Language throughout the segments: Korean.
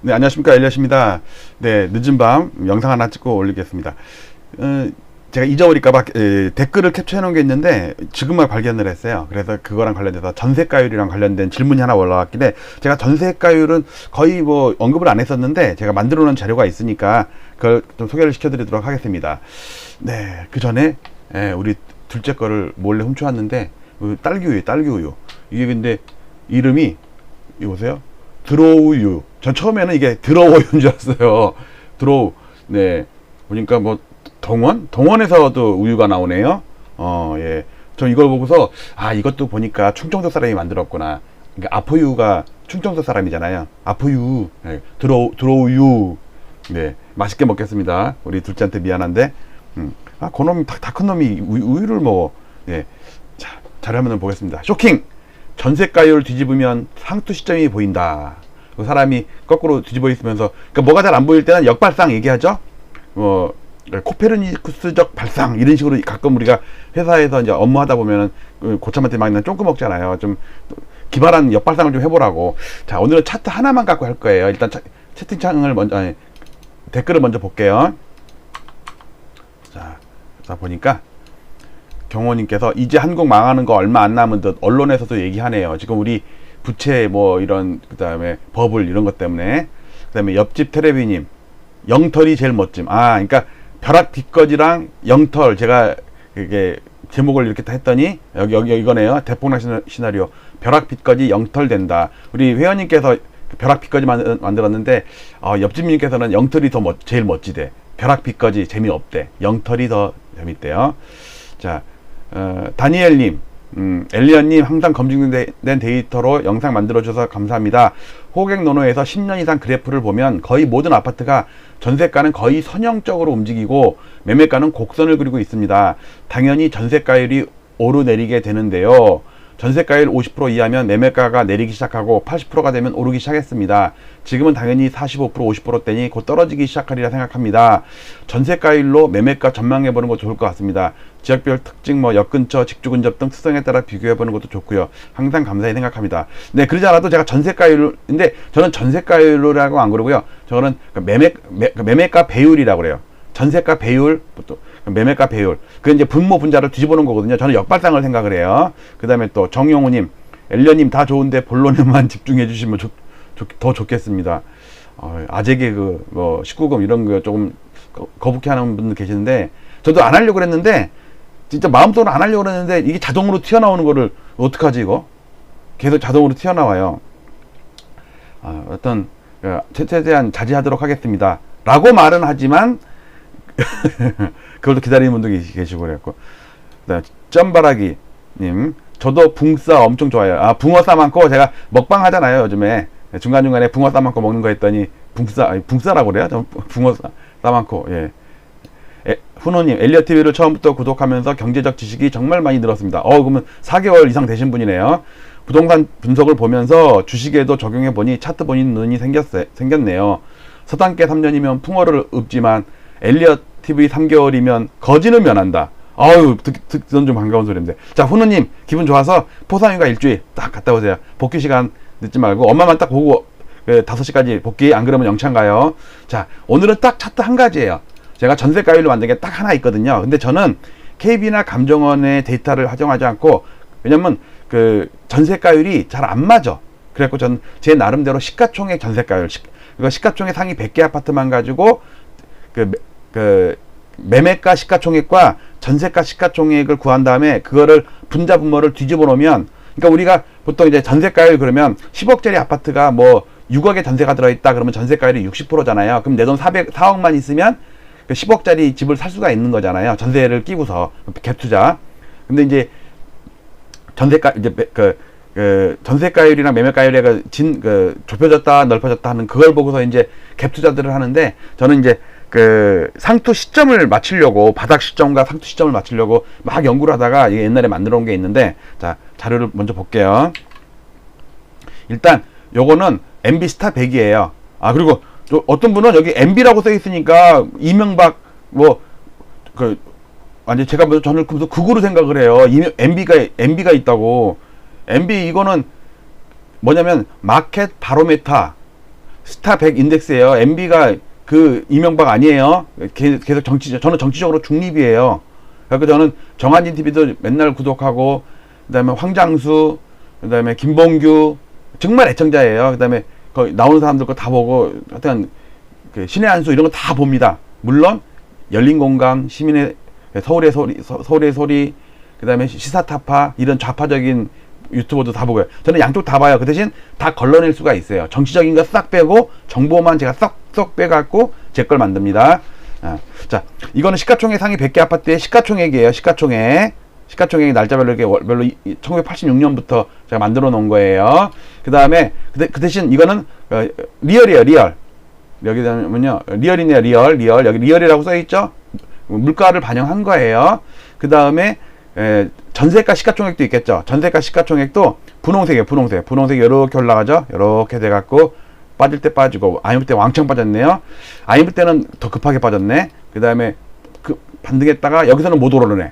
네, 안녕하십니까. 엘리엇입니다. 네, 늦은 밤 영상 하나 찍고 올리겠습니다. 제가 잊어버릴까봐 댓글을 캡처해 놓은 게 있는데 지금만 발견을 했어요. 그래서 그거랑 관련돼서 전세가율이랑 관련된 질문이 하나 올라왔길래 제가 전세가율은 거의 뭐 언급을 안 했었는데 제가 만들어 놓은 자료가 있으니까 그걸 좀 소개를 시켜드리도록 하겠습니다. 네, 그 전에 우리 둘째 거를 몰래 훔쳐왔는데 딸기우유. 이게 근데 이름이 이거 보세요. 드로우유. 전 처음에는 이게 드러워유인 줄 알았어요. 드로우. 네. 보니까 뭐 동원에서도 우유가 나오네요. 예. 저 이걸 보고서 이것도 보니까 충청도 사람이 만들었구나. 그러니까 아포유가 충청도 사람이잖아요. 아포유. 네. 드로우유. 네. 맛있게 먹겠습니다. 우리 둘째한테 미안한데. 그놈이 다 큰 놈이 우유를 먹어. 네. 자, 자료 한번 보겠습니다. 쇼킹! 전세가율 뒤집으면 상투 시점이 보인다. 그 사람이 거꾸로 뒤집어 있으면서, 그러니까 뭐가 잘 안 보일 때는 역발상 얘기하죠. 코페르니쿠스적 발상 이런 식으로 가끔 우리가 회사에서 이제 업무하다 보면은 고참한테 막 쫑긋 먹잖아요. 좀 기발한 역발상을 좀 해보라고. 자, 오늘은 차트 하나만 갖고 할 거예요. 일단 채팅창을 먼저 댓글을 먼저 볼게요. 자 보니까 경호님께서 이제 한국 망하는 거 얼마 안 남은 듯 언론에서도 얘기하네요. 지금 우리 부채 뭐 이런 그다음에 버블 이런 것 때문에. 그다음에 옆집 테레비님 영털이 제일 멋짐. 그러니까 벼락 빗거지랑 영털 제가 이게 제목을 이렇게 다 했더니 여기 이거네요. 대폭락 시나리오 벼락 빗거지 영털 된다. 우리 회원님께서 벼락 빗거지 만들었는데 옆집님께서는 영털이 더 제일 멋지대. 벼락 빗거지 재미없대. 영털이 더 재밌대요. 자, 다니엘님, 엘리언님 항상 검증된 데이터로 영상 만들어주셔서 감사합니다. 호객 노노에서 10년 이상 그래프를 보면 거의 모든 아파트가 전세가는 거의 선형적으로 움직이고 매매가는 곡선을 그리고 있습니다. 당연히 전세가율이 오르내리게 되는데요. 전세가율 50% 이하면 매매가가 내리기 시작하고 80%가 되면 오르기 시작했습니다. 지금은 당연히 45% 50%대니 곧 떨어지기 시작하리라 생각합니다. 전세가율로 매매가 전망해보는 것도 좋을 것 같습니다. 지역별 특징, 역 근처, 직주 근접 등 특성에 따라 비교해보는 것도 좋고요. 항상 감사히 생각합니다. 네, 그러지 않아도 제가 전세가율인데 저는 전세가율이라고 안 그러고요. 저는 매매가 배율이라고 그래요. 전세가 배율, 또 매매가 배율. 그 이제 분모 분자를 뒤집어 놓은 거거든요. 저는 역발상을 생각을 해요. 그 다음에 또 정용우님, 엘리언님 다 좋은데 본론에만 집중해 주시면 더 좋겠습니다. 아재 개그, 19금 이런 거 조금 거북해 하는 분들 계시는데, 저도 안 하려고 그랬는데, 진짜 마음속으로 안 하려고 그랬는데, 이게 자동으로 튀어나오는 거를, 어떡하지, 이거? 계속 자동으로 튀어나와요. 최대한 자제하도록 하겠습니다. 라고 말은 하지만, 그걸도 기다리는 분도 계시고 그랬고. 점바라기님, 저도 붕싸 엄청 좋아해요. 붕어 싸 많고 제가 먹방 하잖아요 요즘에. 중간중간에 붕어 싸 많고 먹는 거 했더니 붕싸라고 그래요? 붕어 싸 많고. 예. 훈호님, 엘리엇TV를 처음부터 구독하면서 경제적 지식이 정말 많이 늘었습니다. 그러면 4개월 이상 되신 분이네요. 부동산 분석을 보면서 주식에도 적용해 보니 차트 보니 눈이 생겼네요. 서당계 3년이면 풍어를 읊지만 엘리엇TV 3개월이면 거지는 면한다. 듣던 좀 반가운 소리인데. 자, 훈우님, 기분 좋아서 포상휴가 일주일 딱 갔다 오세요. 복귀 시간 늦지 말고, 엄마만 딱 보고 5시까지 복귀, 안 그러면 영창 가요. 자, 오늘은 딱 차트 한 가지예요. 제가 전세가율로 만든 게 딱 하나 있거든요. 근데 저는 KB나 감정원의 데이터를 활용하지 않고, 왜냐면 전세가율이 잘 안 맞아. 그래갖고 전 제 나름대로 시가총액 전세가율, 시가총액 상위 100개 아파트만 가지고 매매가 시가총액과 전세가 시가총액을 구한 다음에 그거를 분자 분모를 뒤집어 놓으면, 그러니까 우리가 보통 이제 전세가율 그러면 10억짜리 아파트가 6억의 전세가 들어있다 그러면 전세가율이 60%잖아요. 그럼 내 돈 4억만 있으면 10억짜리 집을 살 수가 있는 거잖아요. 전세를 끼고서 갭투자. 근데 이제 전세가율이랑 매매가율이 좁혀졌다 넓혀졌다 하는 그걸 보고서 이제 갭투자들을 하는데, 저는 이제 상투 시점을 맞추려고, 바닥 시점과 상투 시점을 맞추려고 막 연구를 하다가 이게 옛날에 만들어 온 게 있는데, 자, 자료를 먼저 볼게요. 일단 요거는 MB 스타 100이에요. 그리고 어떤 분은 여기 MB라고 써 있으니까 이명박 완전 제가 저는 극으로 생각을 해요. MB가 있다고. MB 이거는 뭐냐면 마켓 바로메타 스타 100 인덱스예요. MB가 그 이명박 아니에요. 계속 저는 정치적으로 중립이에요. 그래서 저는 정한진 TV도 맨날 구독하고, 그다음에 황장수, 그다음에 김봉규 정말 애청자예요. 그다음에 거기 나오는 사람들 거 다 보고, 하여튼 그 신의 한수 이런 거 다 봅니다. 물론 열린 공감, 시민의 서울의 소리, 그다음에 시사타파 이런 좌파적인 유튜버도 다 보고요. 저는 양쪽 다 봐요. 그 대신 다 걸러낼 수가 있어요. 정치적인 거 싹 빼고 정보만 제가 쏙 빼갖고 제 걸 만듭니다. 자, 이거는 시가총액 상위 100개 아파트의 시가총액이에요. 시가총액 날짜별로 이렇게 별로 1986년부터 제가 만들어 놓은 거예요. 그 다음에 그 대신 이거는 리얼이에요. 리얼. 여기 보면요, 리얼이네요. 리얼. 여기 리얼이라고 써 있죠. 물가를 반영한 거예요. 그 다음에 전세가 시가총액도 있겠죠. 전세가 시가총액도 분홍색이에요. 분홍색이 이렇게 올라가죠. 이렇게 돼갖고 빠질 때 빠지고, IMF 때 왕창 빠졌네요. IMF 때는 더 급하게 빠졌네. 그 다음에 반등했다가 여기서는 못 오르네.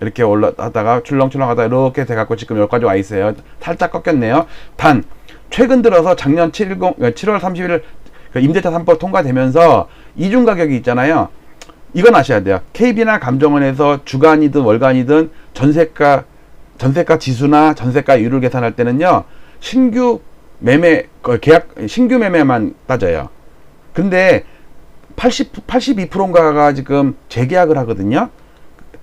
이렇게 올라가다가 출렁출렁 하다 이렇게 돼갖고 지금 여기까지 와 있어요. 살짝 꺾였네요. 단 최근 들어서 작년 7월 30일 임대차 3법 통과되면서 이중 가격이 있잖아요. 이건 아셔야 돼요. KB나 감정원에서 주간이든 월간이든 전세가 지수나 전세가율을 계산할 때는요, 신규 매매만 따져요. 근데 82%인가가 지금 재계약을 하거든요.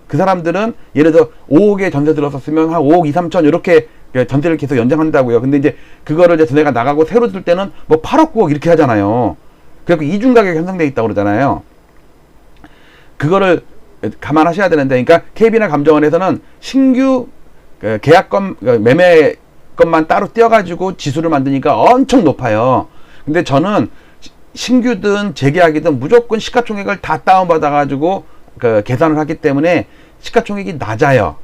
그 사람들은 예를 들어 5억에 전세 들었었으면 한 5억 2, 3천 이렇게 전세를 계속 연장한다고요. 근데 이제 그거를 이제 전세가 나가고 새로 들 때는 뭐 8억, 9억 이렇게 하잖아요. 그래서 이중 가격이 형성되어 있다고 그러잖아요. 그거를 감안하셔야 되는데, 그러니까 KB나 감정원에서는 신규 계약건 매매건만 따로 떼어가지고 지수를 만드니까 엄청 높아요. 근데 저는 신규든 재계약이든 무조건 시가총액을 다 다운받아가지고 계산을 하기 때문에 시가총액이 낮아요.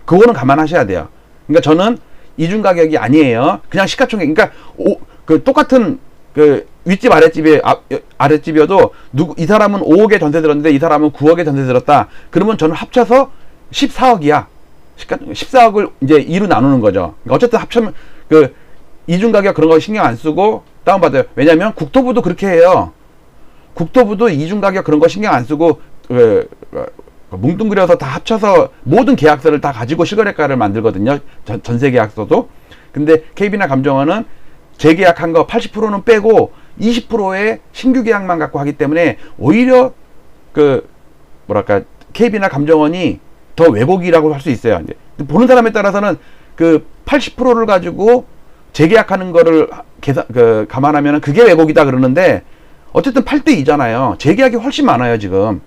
그거는 감안하셔야 돼요. 그러니까 저는 이중 가격이 아니에요. 그냥 시가총액. 그러니까 똑같은 윗집 아랫집이어도 이 사람은 5억에 전세 들었는데 이 사람은 9억에 전세 들었다. 그러면 저는 합쳐서 14억이야. 14억을 이제 2로 나누는 거죠. 그러니까 어쨌든 합치면 이중 가격 그런 거 신경 안 쓰고 다운받아요. 왜냐면 국토부도 그렇게 해요. 국토부도 이중 가격 그런 거 신경 안 쓰고 뭉뚱그려서 다 합쳐서 모든 계약서를 다 가지고 실거래가를 만들거든요. 전세 계약서도. 근데 KB나 감정원은 재계약한 거 80%는 빼고 20%의 신규 계약만 갖고 하기 때문에 오히려 KB나 감정원이 더 왜곡이라고 할 수 있어요. 이제 보는 사람에 따라서는 80%를 가지고 재계약하는 거를 감안하면 그게 왜곡이다 그러는데, 어쨌든 8대2잖아요. 재계약이 훨씬 많아요, 지금.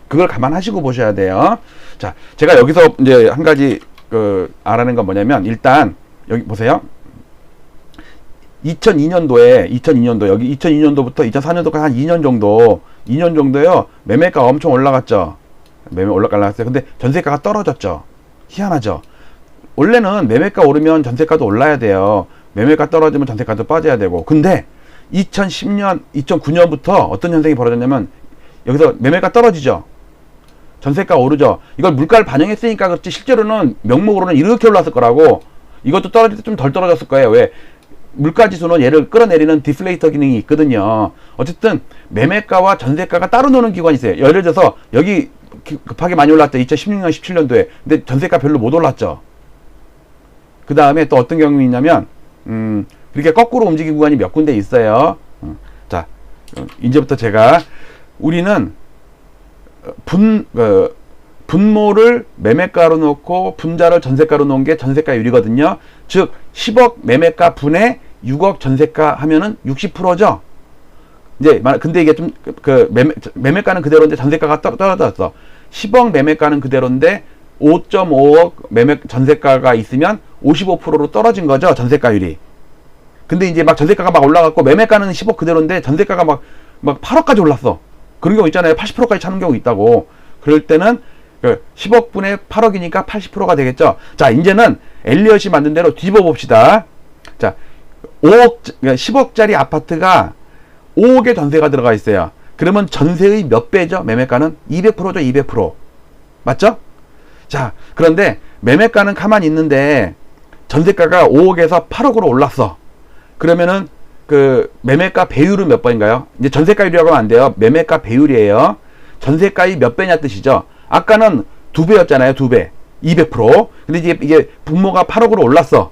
그걸 감안하시고 보셔야 돼요. 자, 제가 여기서 이제 한 가지 알아낸 건 뭐냐면, 일단 여기 보세요. 2002년도에 여기 2002년도부터 2004년도까지 한 2년 정도요. 매매가 엄청 올라갔죠. 올라갔어요. 근데 전세가가 떨어졌죠. 희한하죠. 원래는 매매가 오르면 전세가도 올라야 돼요. 매매가 떨어지면 전세가도 빠져야 되고. 근데 2009년부터 어떤 현상이 벌어졌냐면, 여기서 매매가 떨어지죠. 전세가 오르죠. 이걸 물가를 반영했으니까 그렇지, 실제로는 명목으로는 이렇게 올랐을 거라고. 이것도 떨어질 때 좀 덜 떨어졌을 거예요. 왜? 물가 지수는 얘를 끌어내리는 디플레이터 기능이 있거든요. 어쨌든 매매가와 전세가가 따로 노는 기관이 있어요. 예를 들어서 여기 급하게 많이 올랐죠. 2016년, 17년도에. 근데 전세가 별로 못 올랐죠. 그 다음에 또 어떤 경우가 있냐면, 그렇게 거꾸로 움직인 구간이 몇 군데 있어요. 자, 이제부터 우리는 분모를 매매가로 놓고 분자를 전세가로 놓은 게 전세가율이거든요. 즉 10억 매매가 분의 6억 전세가 하면은 60%죠. 이제 근데 이게 좀 매매가는 그대로인데 전세가가 떨어졌어. 10억 매매가는 그대로인데 5.5억 전세가가 있으면 55%로 떨어진 거죠, 전세가율이. 근데 이제 전세가가 올라갔고 매매가는 10억 그대로인데 전세가가 막 8억까지 올랐어. 그런 경우 있잖아요. 80%까지 차는 경우 있다고. 그럴 때는 10억 분의 8억이니까 80%가 되겠죠. 자, 이제는 엘리엇이 만든 대로 뒤집어 봅시다. 자, 10억짜리 아파트가 5억의 전세가 들어가 있어요. 그러면 전세의 몇 배죠? 매매가는 200%죠. 200%. 맞죠? 자, 그런데 매매가는 가만히 있는데 전세가가 5억에서 8억으로 올랐어. 그러면은 그 매매가 배율은 몇 번인가요? 이제 전세가율이라고 하면 안 돼요. 매매가 배율이에요. 전세가율이 몇 배냐 뜻이죠. 아까는 2배였잖아요. 2배. 200%. 근데 이게 분모가 8억으로 올랐어.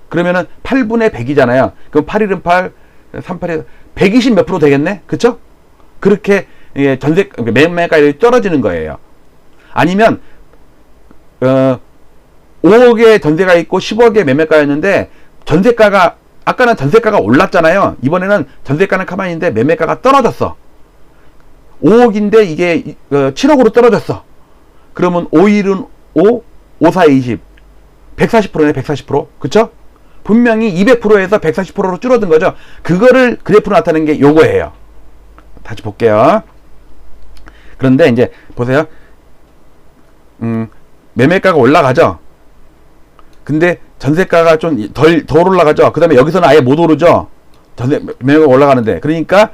그러면은 8분의 100이잖아요. 그럼 8일은 8, 38에 120 몇 프로 되겠네? 그쵸? 그렇게 매매가율이 떨어지는 거예요. 아니면 5억의 전세가 있고 10억의 매매가였는데 전세가가 아까는 전세가가 올랐잖아요. 이번에는 전세가는 가만히 있는데 매매가가 떨어졌어. 5억인데 이게 7억으로 떨어졌어. 그러면 5일은 5, 5, 4, 20. 140%네, 140%. 그쵸? 분명히 200%에서 140%로 줄어든 거죠. 그거를 그래프로 나타내는 게 요거예요. 다시 볼게요. 그런데 이제 보세요. 매매가가 올라가죠. 근데 전세가가 좀 덜 올라가죠. 그 다음에 여기서는 아예 못 오르죠. 매매가가 올라가는데. 그러니까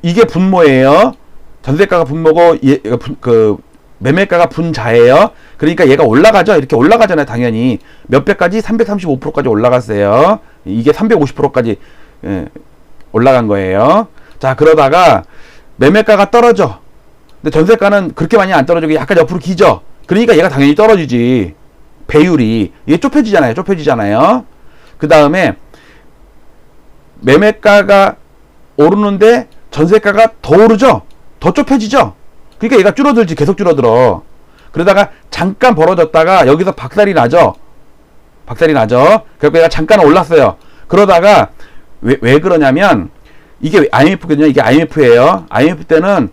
이게 분모예요. 전세가가 분모고 매매가가 분자예요. 그러니까 얘가 올라가죠. 이렇게 올라가잖아요. 당연히 몇 배까지 335%까지 올라갔어요. 이게 350%까지 올라간 거예요. 자, 그러다가 매매가가 떨어져. 근데 전세가는 그렇게 많이 안 떨어지고 약간 옆으로 기죠. 그러니까 얘가 당연히 떨어지지. 배율이 이게 좁혀지잖아요. 그 다음에 매매가가 오르는데 전세가가 더 오르죠. 더 좁혀지죠. 그러니까 얘가 줄어들지. 계속 줄어들어. 그러다가 잠깐 벌어졌다가 여기서 박살이 나죠. 그래서 얘가 잠깐 올랐어요. 그러다가 왜 그러냐면 이게 IMF거든요. 이게 IMF예요. IMF 때는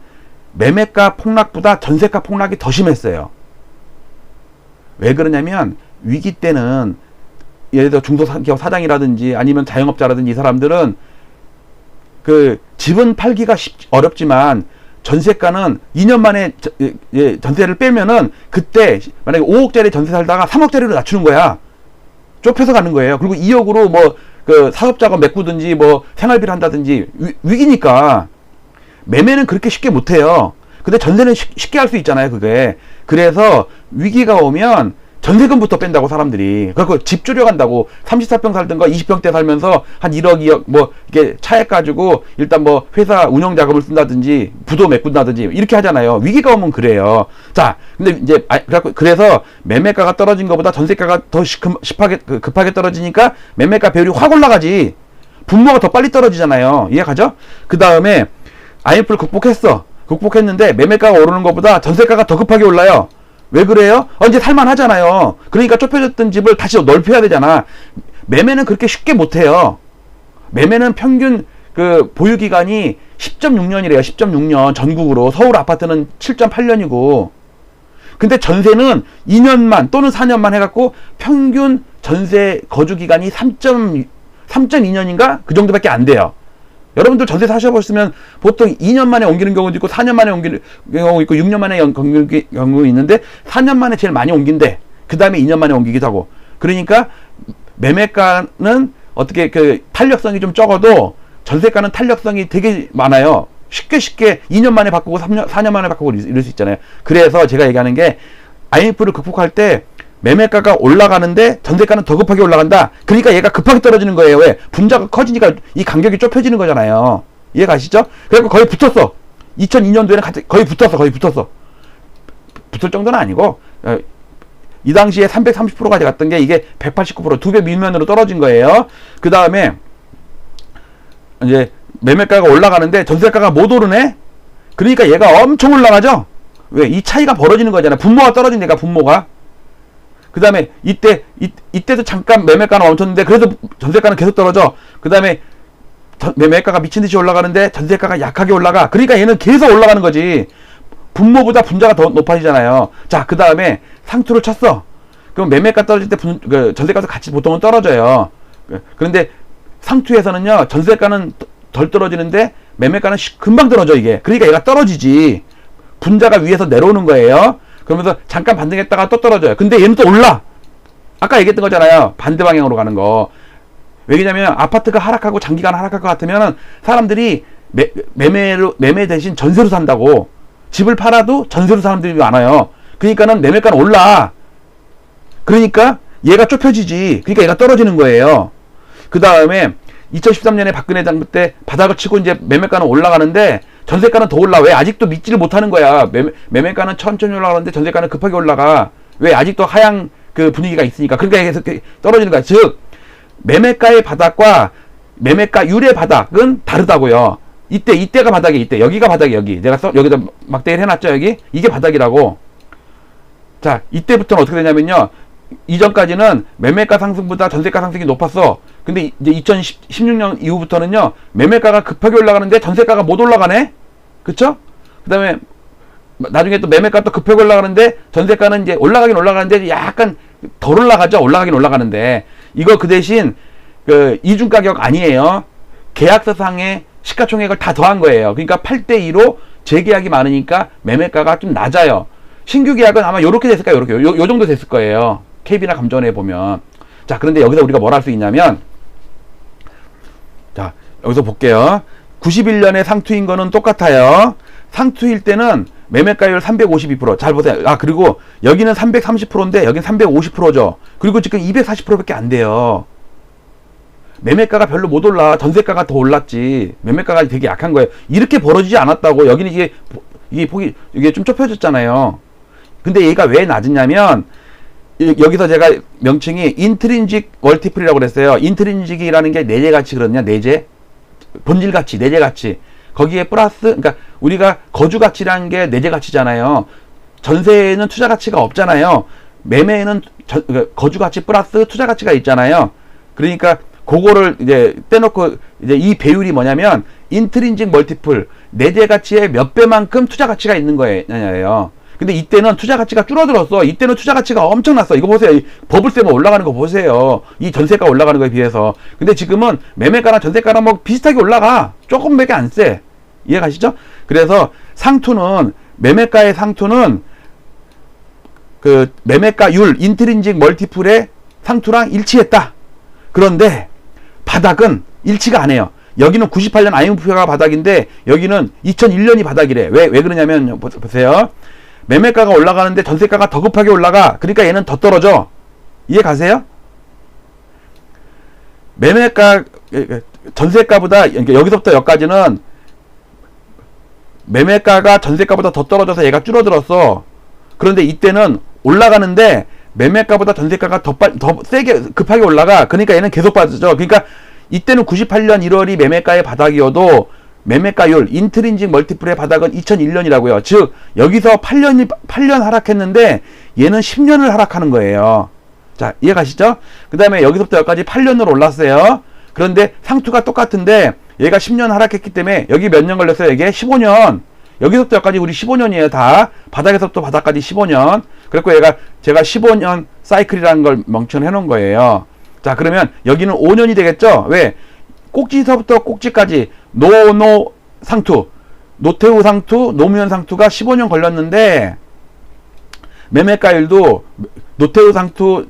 매매가 폭락보다 전세가 폭락이 더 심했어요. 왜 그러냐면 위기 때는 예를 들어 중소기업 사장이라든지 아니면 자영업자라든지 이 사람들은 그 집은 팔기가 어렵지만 전세가는 2년 만에 전세를 빼면은 그때 만약에 5억짜리 전세 살다가 3억짜리로 낮추는 거야. 좁혀서 가는 거예요. 그리고 2억으로 뭐 그 사업자가 메꾸든지 뭐 생활비를 한다든지 위기니까 매매는 그렇게 쉽게 못 해요. 근데 전세는 쉽게 할 수 있잖아요, 그게. 그래서 위기가 오면 전세금부터 뺀다고 사람들이. 그래서 집 줄여간다고 34평 살던 거 20평대 살면서 한 1억, 2억 뭐 이렇게 차액 가지고 일단 뭐 회사 운영 자금을 쓴다든지 부도 메꾼다든지 이렇게 하잖아요. 위기가 오면 그래요. 자, 근데 이제 그래서 매매가가 떨어진 것보다 전세가가 더 급하게 떨어지니까 매매가 배율이 확 올라가지. 분모가 더 빨리 떨어지잖아요. 이해가죠? 그 다음에 IMF를 극복했는데 매매가가 오르는 것보다 전세가가 더 급하게 올라요. 왜 그래요? 이제 살만하잖아요. 그러니까 좁혀졌던 집을 다시 넓혀야 되잖아. 매매는 그렇게 쉽게 못해요. 매매는 평균 그 보유기간이 10.6년이래요. 10.6년 전국으로. 서울 아파트는 7.8년이고. 근데 전세는 2년만 또는 4년만 해갖고 평균 전세 거주기간이 3.2년인가? 그 정도밖에 안 돼요. 여러분들 전세 사셔보시면 보통 2년 만에 옮기는 경우도 있고 4년 만에 옮기는 경우 있고 6년 만에 옮기는 경우 있는데 4년 만에 제일 많이 옮긴대. 그 다음에 2년 만에 옮기기도 하고. 그러니까 매매가는 어떻게 그 탄력성이 좀 적어도 전세가는 탄력성이 되게 많아요. 쉽게 2년 만에 바꾸고 4년 만에 바꾸고 이럴 수 있잖아요. 그래서 제가 얘기하는 게 IMF를 극복할 때 매매가가 올라가는데 전세가는 더 급하게 올라간다. 그러니까 얘가 급하게 떨어지는 거예요. 왜? 분자가 커지니까 이 간격이 좁혀지는 거잖아요. 이해 가시죠? 그래서 거의 붙었어. 2002년도에는 거의 붙었어. 붙을 정도는 아니고 이 당시에 330%까지 갔던 게 이게 189% 2배 밑면으로 떨어진 거예요. 그 다음에 이제 매매가가 올라가는데 전세가가 못 오르네. 그러니까 얘가 엄청 올라가죠. 왜? 이 차이가 벌어지는 거잖아요. 분모가 떨어지니까 분모가. 그 다음에 이때도 잠깐 매매가는 멈췄는데 그래도 전세가는 계속 떨어져. 그 다음에 매매가가 미친듯이 올라가는데 전세가가 약하게 올라가. 그러니까 얘는 계속 올라가는 거지. 분모보다 분자가 더 높아지잖아요. 자, 그 다음에 상투를 쳤어. 그럼 매매가 떨어질 때 전세가도 같이 보통은 떨어져요. 그런데 상투에서는요, 전세가는 덜 떨어지는데 매매가는 금방 떨어져, 이게. 그러니까 얘가 떨어지지. 분자가 위에서 내려오는 거예요. 그러면서 잠깐 반등했다가 또 떨어져요. 근데 얘는 또 올라. 아까 얘기했던 거잖아요. 반대 방향으로 가는 거. 왜냐면 아파트가 하락하고 장기간 하락할 것 같으면 사람들이 매매 대신 전세로 산다고. 집을 팔아도 전세로 사람들이 많아요. 그러니까는 매매가는 올라. 그러니까 얘가 좁혀지지. 그러니까 얘가 떨어지는 거예요. 그 다음에 2013년에 박근혜 정부 때 바닥을 치고 이제 매매가는 올라가는데 전세가는 더 올라. 왜 아직도 믿지를 못하는 거야. 매매가는 천천히 올라가는데 전세가는 급하게 올라가. 왜 아직도 하향 그 분위기가 있으니까. 그러니까 계속 떨어지는 거야. 즉 매매가의 바닥과 매매가율의 바닥은 다르다고요. 이때가 바닥이 이때. 여기가 바닥이 여기. 내가 여기다 막대기를 해놨죠. 여기. 이게 바닥이라고. 자, 이때부터는 어떻게 되냐면요. 이전까지는 매매가 상승보다 전세가 상승이 높았어. 근데 이제 2016년 이후부터는요. 매매가가 급하게 올라가는데 전세가가 못 올라가네. 그쵸? 그 다음에 나중에 또 매매가 또 급하게 올라가는데 전세가는 이제 올라가긴 올라가는데 약간 덜 올라가죠. 올라가긴 올라가는데. 이거 그 대신 그 이중 가격 아니에요. 계약서상의 시가총액을 다 더한 거예요. 그러니까 8대2로 재계약이 많으니까 매매가가 좀 낮아요. 신규 계약은 아마 요렇게 됐을까요? 요렇게. 요 정도 됐을 거예요. KB나 감전에 보면. 자, 그런데 여기서 우리가 뭘 할 수 있냐면, 자, 여기서 볼게요. 91년에 상투인 거는 똑같아요. 상투일 때는 매매가율 352%. 잘 보세요. 아, 그리고 여기는 330%인데 여기는 350%죠. 그리고 지금 240%밖에 안 돼요. 매매가가 별로 못 올라. 전세가가 더 올랐지. 매매가가 되게 약한 거예요. 이렇게 벌어지지 않았다고. 여기는 이게 폭이, 이게 좀 좁혀졌잖아요. 근데 얘가 왜 낮으냐면, 여기서 제가 명칭이 인트린직 멀티플이라고 그랬어요. 인트린직이라는 게 내재 가치거든요. 내재. 본질 가치, 내재 가치. 거기에 플러스, 그러니까 우리가 거주 가치라는 게 내재 가치잖아요. 전세에는 투자 가치가 없잖아요. 매매에는 거주 가치 플러스 투자 가치가 있잖아요. 그러니까 그거를 이제 떼놓고 이제 이 배율이 뭐냐면 인트린직 멀티플, 내재 가치의 몇 배만큼 투자 가치가 있는 거예요. 근데 이때는 투자 가치가 줄어들었어. 이때는 투자 가치가 엄청났어. 이거 보세요. 이 버블세만 올라가는 거 보세요. 이 전세가 올라가는 거에 비해서. 근데 지금은 매매가나 전세가랑 뭐 비슷하게 올라가. 조금밖에 안 세. 이해가시죠? 그래서 상투는, 매매가의 상투는 그 매매가율, 인트린직 멀티플의 상투랑 일치했다. 그런데 바닥은 일치가 안 해요. 여기는 98년 IMF가 바닥인데 여기는 2001년이 바닥이래. 왜 그러냐면 보세요. 매매가가 올라가는데 전세가가 더 급하게 올라가. 그러니까 얘는 더 떨어져. 이해 가세요? 매매가, 전세가보다, 여기서부터 여기까지는 매매가가 전세가보다 더 떨어져서 얘가 줄어들었어. 그런데 이때는 올라가는데 매매가보다 전세가가 더 세게, 급하게 올라가. 그러니까 얘는 계속 빠지죠. 그러니까 이때는 98년 1월이 매매가의 바닥이어도 매매가율, 인트린직 멀티플의 바닥은 2001년이라고요. 즉 여기서 8년 하락했는데 얘는 10년을 하락하는 거예요. 자, 이해 가시죠? 그 다음에 여기서부터 여기까지 8년으로 올랐어요. 그런데 상투가 똑같은데 얘가 10년 하락했기 때문에 여기 몇 년 걸렸어요? 이게 15년. 여기서부터 여기까지 우리 15년이에요. 다. 바닥에서부터 바닥까지 15년. 그래서 제가 15년 사이클이라는 걸 명칭을 해놓은 거예요. 자, 그러면 여기는 5년이 되겠죠? 왜? 꼭지서부터 꼭지까지 상투, 노태우 상투, 노무현 상투가 15년 걸렸는데 매매가율도 노태우 상투,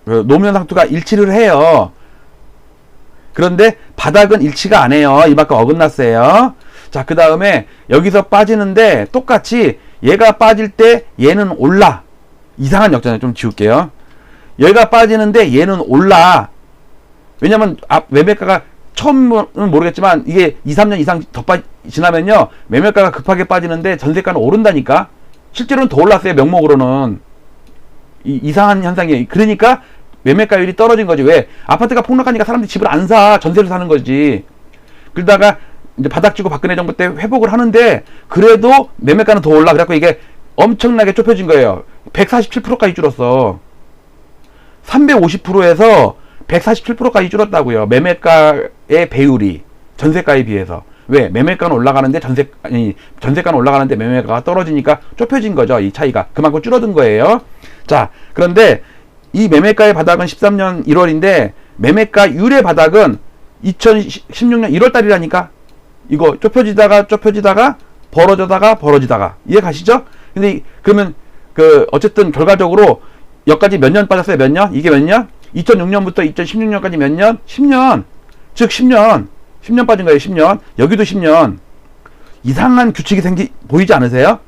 노무현 상투가 일치를 해요. 그런데 바닥은 일치가 안 해요. 이만큼 어긋났어요. 자, 그 다음에 여기서 빠지는데 똑같이 얘가 빠질 때 얘는 올라. 이상한 역전을 좀 지울게요. 얘가 빠지는데 얘는 올라. 왜냐면 매매가가 처음은 모르겠지만 이게 2, 3년 이상 더 지나면요 매매가가 급하게 빠지는데 전세가는 오른다니까. 실제로는 더 올랐어요. 명목으로는. 이상한 현상이에요. 그러니까 매매가율이 떨어진 거지. 왜? 아파트가 폭락하니까 사람들이 집을 안 사. 전세를 사는 거지. 그러다가 이제 바닥 치고 박근혜 정부 때 회복을 하는데 그래도 매매가는 더 올라. 그래갖고 이게 엄청나게 좁혀진 거예요. 147%까지 줄었어. 350%에서 147%까지 줄었다고요. 매매가의 배율이 전세가에 비해서. 왜? 매매가는 올라가는데 전세가는 올라가는데 매매가가 떨어지니까 좁혀진 거죠. 이 차이가. 그만큼 줄어든 거예요. 자, 그런데 이 매매가의 바닥은 13년 1월인데 매매가율의 바닥은 2016년 1월 달이라니까. 이거 좁혀지다가 벌어지다가 이해 가시죠? 근데 그러면 어쨌든 결과적으로 여기까지 몇 년 빠졌어요? 몇 년? 이게 몇 년? 2006년부터 2016년까지 몇 년? 10년. 즉 10년. 10년 빠진 거예요. 10년. 여기도 10년. 이상한 규칙이 보이지 않으세요?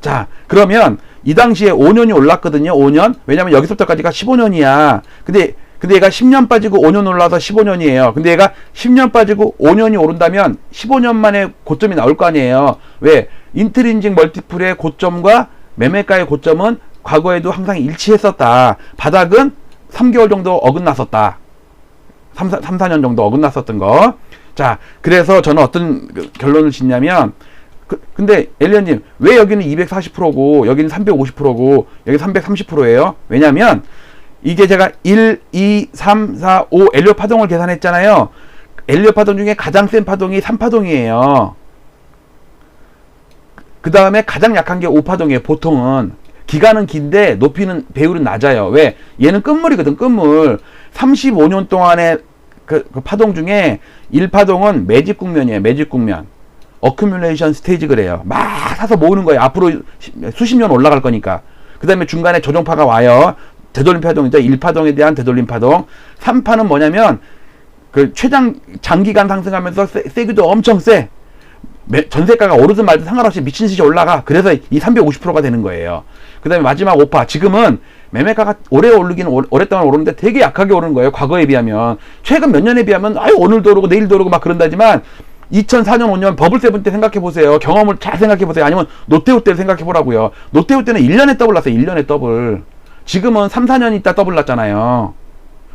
자, 그러면 이 당시에 5년이 올랐거든요. 5년. 왜냐면 여기서부터까지가 15년이야. 근데 근데 얘가 10년 빠지고 5년 올라서 15년이에요. 근데 얘가 10년 빠지고 5년이 오른다면 15년 만에 고점이 나올 거 아니에요. 왜? 인트린직 멀티플의 고점과 매매가의 고점은 과거에도 항상 일치했었다. 바닥은 3개월 정도 어긋났었다. 3, 4년 정도 어긋났었던 거. 자, 그래서 저는 어떤 결론을 짓냐면, 근데 엘리언님 왜 여기는 240%고 여기는 350%고 여기 330%예요? 왜냐면 이게 제가 1, 2, 3, 4, 5 엘리엇 파동을 계산했잖아요. 엘리엇 파동 중에 가장 센 파동이 3파동이에요. 그 다음에 가장 약한 게 5파동이에요. 보통은 기간은 긴데 높이는 배율은 낮아요. 왜? 얘는 끝물이거든. 끝물. 35년 동안의 그 파동 중에 1파동은 매집 국면이에요. 매집 국면. 어큐뮬레이션 스테이지 그래요. 막 사서 모으는 거예요. 앞으로 수십 년 올라갈 거니까. 그 다음에 중간에 조정파가 와요. 되돌림 파동이죠. 1파동에 대한 되돌림 파동. 3파는 뭐냐면 그 최장 장기간 상승하면서 세기도 엄청 세. 전세가가 오르든 말든 상관없이 미친 듯이 올라가. 그래서 이 350%가 되는 거예요. 그 다음에 마지막 5파. 지금은 매매가가 오래 오르기는 오랫동안 오르는데 되게 약하게 오르는 거예요. 과거에 비하면. 최근 몇 년에 비하면 아유 오늘도 오르고 내일도 오르고 막 그런다지만 2004년 5년 버블 세븐 때 생각해 보세요. 경험을 잘 생각해 보세요. 아니면 노태우 때를 생각해 보라고요. 노태우 때는 1년에 더블 났어요. 1년에 더블. 지금은 3, 4년 있다 더블 났잖아요.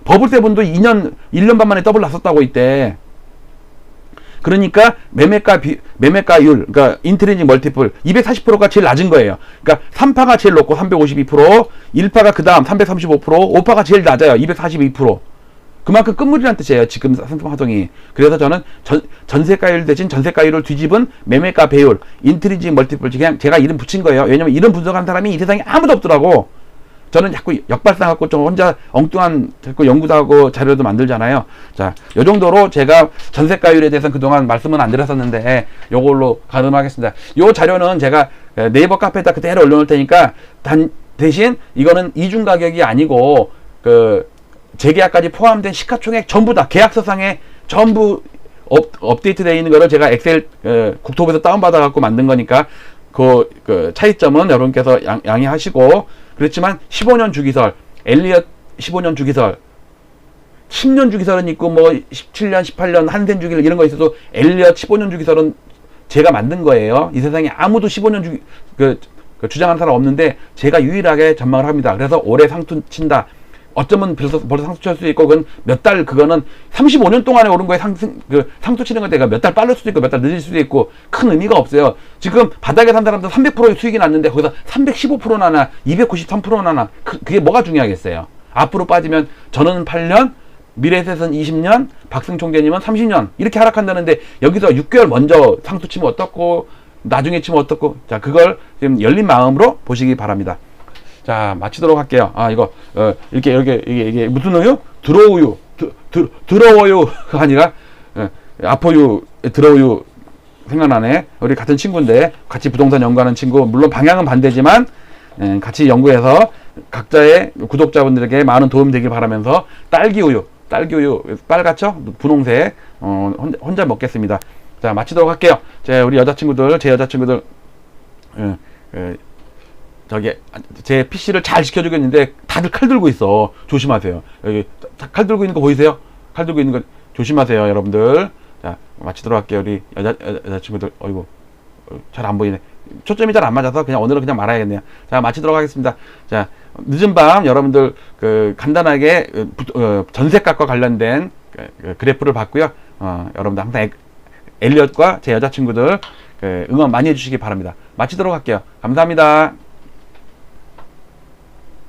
버블 세븐도 1년 반 만에 더블 났었다고 이때. 그러니까 매매가율, 그러니까 인트린직 멀티플 240%가 제일 낮은 거예요. 그러니까 3파가 제일 높고 352%, 1파가 그 다음 335%, 5파가 제일 낮아요. 242%. 그만큼 끝물이란 뜻이에요. 지금 상승 파동이. 그래서 저는 전세가율 대신 전세가율을 뒤집은 매매가 배율, 인트린직 멀티플, 그냥 제가 이름 붙인 거예요. 왜냐면 이름 분석한 사람이 이 세상에 아무도 없더라고. 저는 자꾸 역발상 갖고 좀 혼자 엉뚱한 자꾸 연구도 하고 자료도 만들잖아요. 자, 요 정도로 제가 전세가율에 대해서는 그동안 말씀은 안 드렸었는데 요걸로 가름하겠습니다. 요 자료는 제가 네이버 카페에다 그대로 올려놓을 테니까 대신 이거는 이중 가격이 아니고 그 재계약까지 포함된 시가총액 전부 다 계약서상에 전부 업데이트 되어 있는 거를 제가 엑셀 국토부에서 다운받아 갖고 만든 거니까 그 차이점은 여러분께서 양해하시고, 그렇지만 15년 주기설, 엘리엇 15년 주기설, 10년 주기설은 있고 뭐 17년, 18년 한센 주기설 이런 거 있어도 엘리엇 15년 주기설은 제가 만든 거예요. 이 세상에 아무도 15년 주기 주장하는 사람 없는데 제가 유일하게 전망을 합니다. 그래서 올해 상투 친다. 어쩌면 벌써 상투 칠 수도 있고, 그건 몇 달, 그거는 35년 동안에 오른 거에 상투 치는 건데, 몇 달 빠를 수도 있고, 몇 달 늦을 수도 있고, 큰 의미가 없어요. 지금 바닥에 산 사람들 300%의 수익이 났는데, 거기서 315% 나나, 293% 나나, 그게 뭐가 중요하겠어요? 앞으로 빠지면, 저는 8년, 미래에셋은 20년, 박승 총재님은 30년, 이렇게 하락한다는데, 여기서 6개월 먼저 상투 치면 어떻고, 나중에 치면 어떻고, 자, 그걸 지금 열린 마음으로 보시기 바랍니다. 자, 마치도록 할게요. 아, 이거, 이게 무슨 우유? 들어우유. 들어워요가 아니라, 아퍼유, 들어우유 생각나네. 우리 같은 친구인데, 같이 부동산 연구하는 친구. 물론 방향은 반대지만, 같이 연구해서 각자의 구독자분들에게 많은 도움이 되길 바라면서, 딸기우유, 빨갛죠? 분홍색, 혼자 먹겠습니다. 자, 마치도록 할게요. 제 여자친구들, 제 PC를 잘 지켜주고 있는데 다들 칼 들고 있어. 조심하세요. 여기 칼 들고 있는 거 보이세요? 칼 들고 있는 거 조심하세요, 여러분들. 자, 마치도록 할게요. 우리 여자친구들. 어이구, 잘 안 보이네. 초점이 잘 안 맞아서 오늘은 그냥 말아야겠네요. 자, 마치도록 하겠습니다. 자, 늦은 밤 여러분들 간단하게 전세값과 관련된 그래프를 봤고요. 여러분들 항상 엘리엇과 제 여자친구들 응원 많이 해주시기 바랍니다. 마치도록 할게요. 감사합니다.